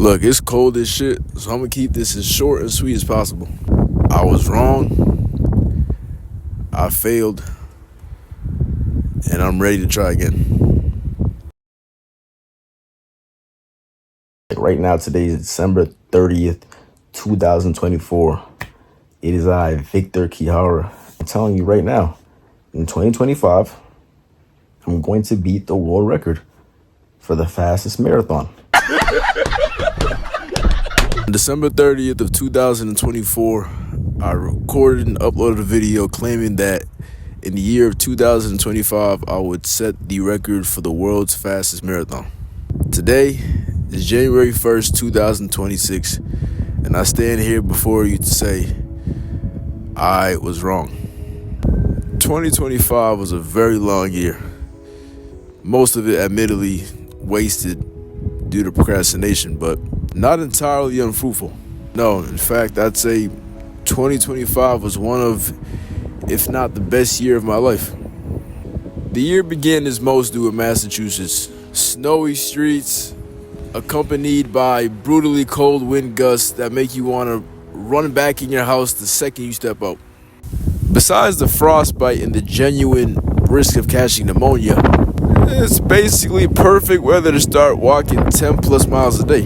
Look, it's cold as shit, so I'm gonna keep this as short and sweet as possible. I was wrong. I failed. And I'm ready to try again. Right now, today is December 30th, 2024. It is I, Victor Kihara. I'm telling you right now, in 2025, I'm going to beat the world record for the fastest marathon. On December 30th of 2024, I recorded and uploaded a video claiming that in the year of 2025, I would set the record for the world's fastest marathon. Today is January 1st, 2026, and I stand here before you to say I was wrong. 2025 was a very long year. Most of it admittedly wasted due to procrastination, but not entirely unfruitful. No, in fact, I'd say 2025 was one of, if not the best year of my life. The year began as most do in Massachusetts. Snowy streets, accompanied by brutally cold wind gusts that make you want to run back in your house the second you step out. Besides the frostbite and the genuine risk of catching pneumonia, it's basically perfect weather to start walking 10 plus miles a day,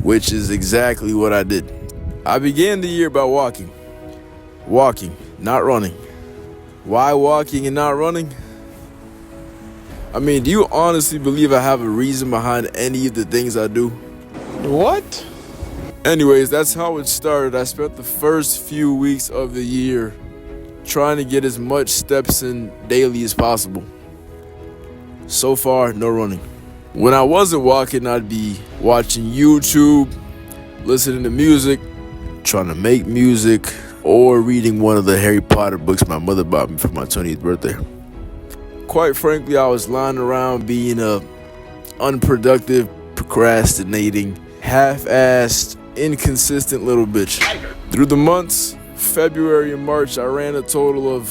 which is exactly what I did. I began the year by walking. Walking, not running. Why walking and not running? I mean, do you honestly believe I have a reason behind any of the things I do? What? Anyways, that's how it started. I spent the first few weeks of the year trying to get as much steps in daily as possible. So far, no running. When I wasn't walking, I'd be watching YouTube, listening to music, trying to make music, or reading one of the Harry Potter books my mother bought me for my 20th birthday. Quite frankly, I was lying around being a unproductive, procrastinating, half-assed, inconsistent little bitch. Through the months, February and March, I ran a total of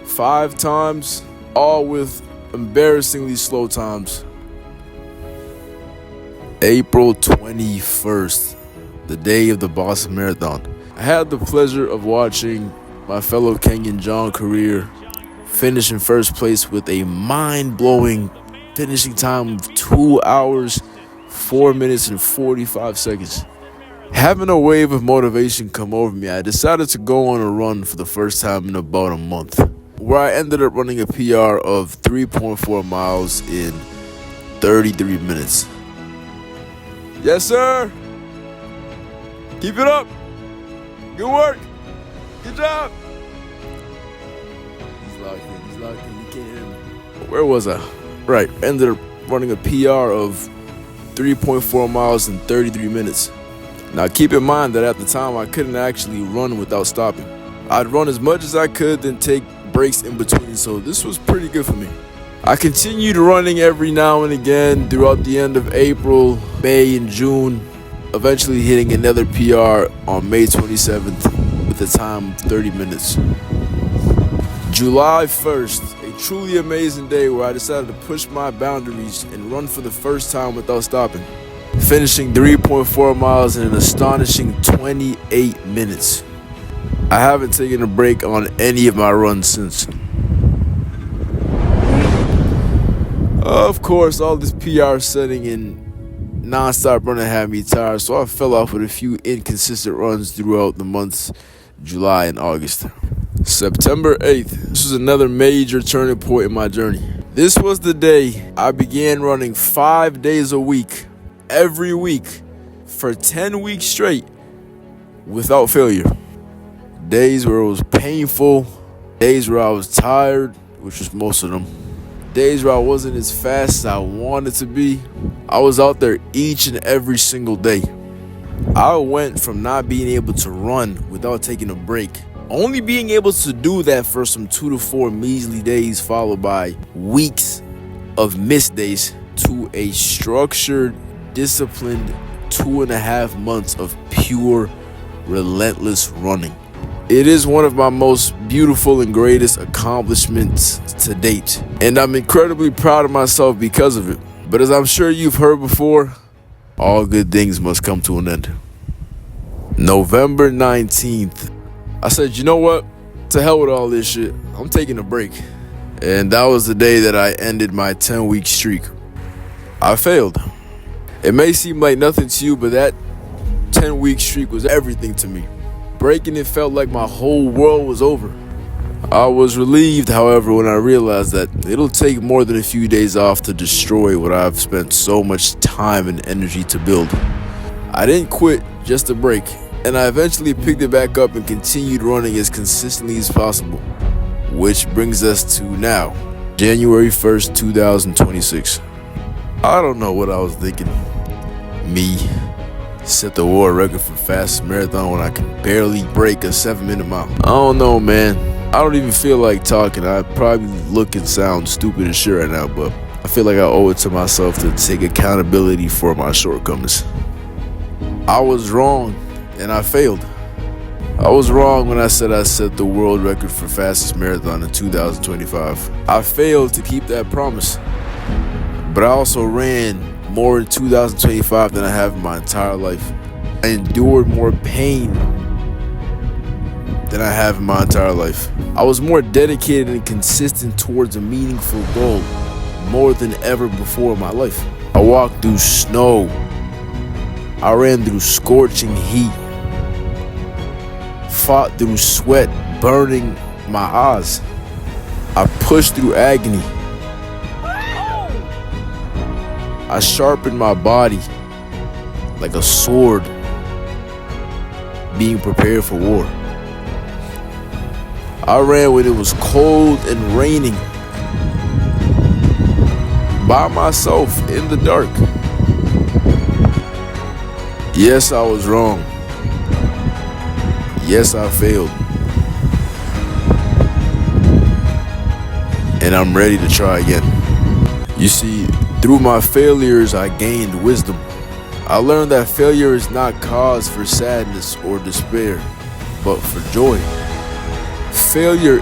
5 times, all with embarrassingly slow times. April 21st, the day of the Boston Marathon. I had the pleasure of watching my fellow Kenyan John Career finish in first place with a mind-blowing finishing time of 2 hours, 4 minutes, and 45 seconds. Having a wave of motivation come over me, I decided to go on a run for the first time in about a month, where I ended up running a PR of 3.4 miles in 33 minutes. Yes, sir. Keep it up. Good work. Good job. He's locked in. You can't hear me. Where was I? Right. Ended up running a PR of 3.4 miles in 33 minutes. Now, keep in mind that at the time, I couldn't actually run without stopping. I'd run as much as I could, then take breaks in between, so this was pretty good for me. I continued running every now and again throughout the end of April, May, and June, eventually hitting another PR on May 27th with a time of 30 minutes. July 1st, a truly amazing day where I decided to push my boundaries and run for the first time without stopping, finishing 3.4 miles in an astonishing 28 minutes. I haven't taken a break on any of my runs since. Of course, all this PR setting and non-stop running had me tired, so I fell off with a few inconsistent runs throughout the months July and August. September 8th, this was another major turning point in my journey. This was the day I began running 5 days a week, every week, for 10 weeks straight, without failure. Days where it was painful, days where I was tired, which was most of them, days where I wasn't as fast as I wanted to be. I was out there each and every single day. I went from not being able to run without taking a break, only being able to do that for some 2 to 4 measly days followed by weeks of missed days, to a structured, disciplined 2.5 months of pure, relentless running. It is one of my most beautiful and greatest accomplishments to date, and I'm incredibly proud of myself because of it. But as I'm sure you've heard before, all good things must come to an end. November 19th. I said, you know what? To hell with all this shit. I'm taking a break. And that was the day that I ended my 10-week streak. I failed. It may seem like nothing to you, but that 10-week streak was everything to me. Breaking it felt like my whole world was over. I was relieved, however, when I realized that it'll take more than a few days off to destroy what I've spent so much time and energy to build. I didn't quit just to break, and I eventually picked it back up and continued running as consistently as possible. Which brings us to now, January 1st, 2026. I don't know what I was thinking. Me set the world record for fastest marathon when I can barely break a 7-minute mile. I don't know, man. I don't even feel like talking. I probably look and sound stupid as shit right now, but I feel like I owe it to myself to take accountability for my shortcomings. I was wrong, and I failed. I was wrong when I said I set the world record for fastest marathon in 2025. I failed to keep that promise. But I also ran more in 2025 than I have in my entire life. I endured more pain than I have in my entire life. I was more dedicated and consistent towards a meaningful goal more than ever before in my life. I walked through snow. I ran through scorching heat. Fought through sweat burning my eyes. I pushed through agony. I sharpened my body like a sword being prepared for war. I ran when it was cold and raining, by myself in the dark. Yes, I was wrong. Yes, I failed. And I'm ready to try again. You see, through my failures, I gained wisdom. I learned that failure is not cause for sadness or despair, but for joy. Failure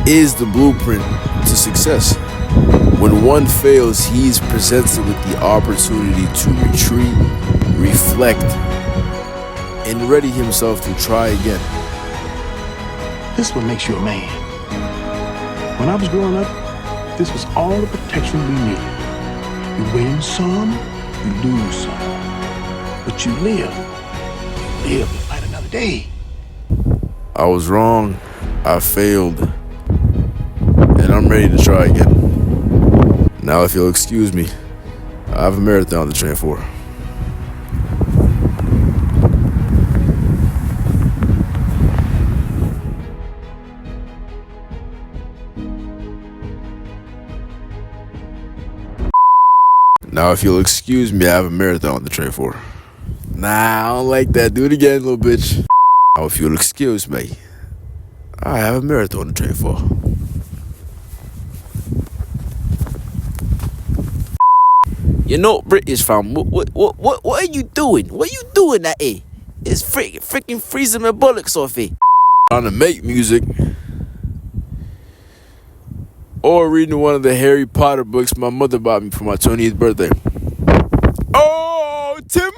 is the blueprint to success. When one fails, he's presented with the opportunity to retreat, reflect, and ready himself to try again. This is what makes you a man. When I was growing up, this was all the protection we needed. You win some, you lose some. But you live to fight another day. I was wrong, I failed, and I'm ready to try again. Now, if you'll excuse me, I have a marathon to train for. Now, if you'll excuse me, I have a marathon to train for. Nah, I don't like that. Do it again, little bitch. Now, if you'll excuse me, I have a marathon to train for. You know, British fam, what are you doing? What are you doing that eh? It's freaking freezing my bullocks off it. Trying to make music. Or reading one of the Harry Potter books my mother bought me for my 20th birthday. Oh, Tim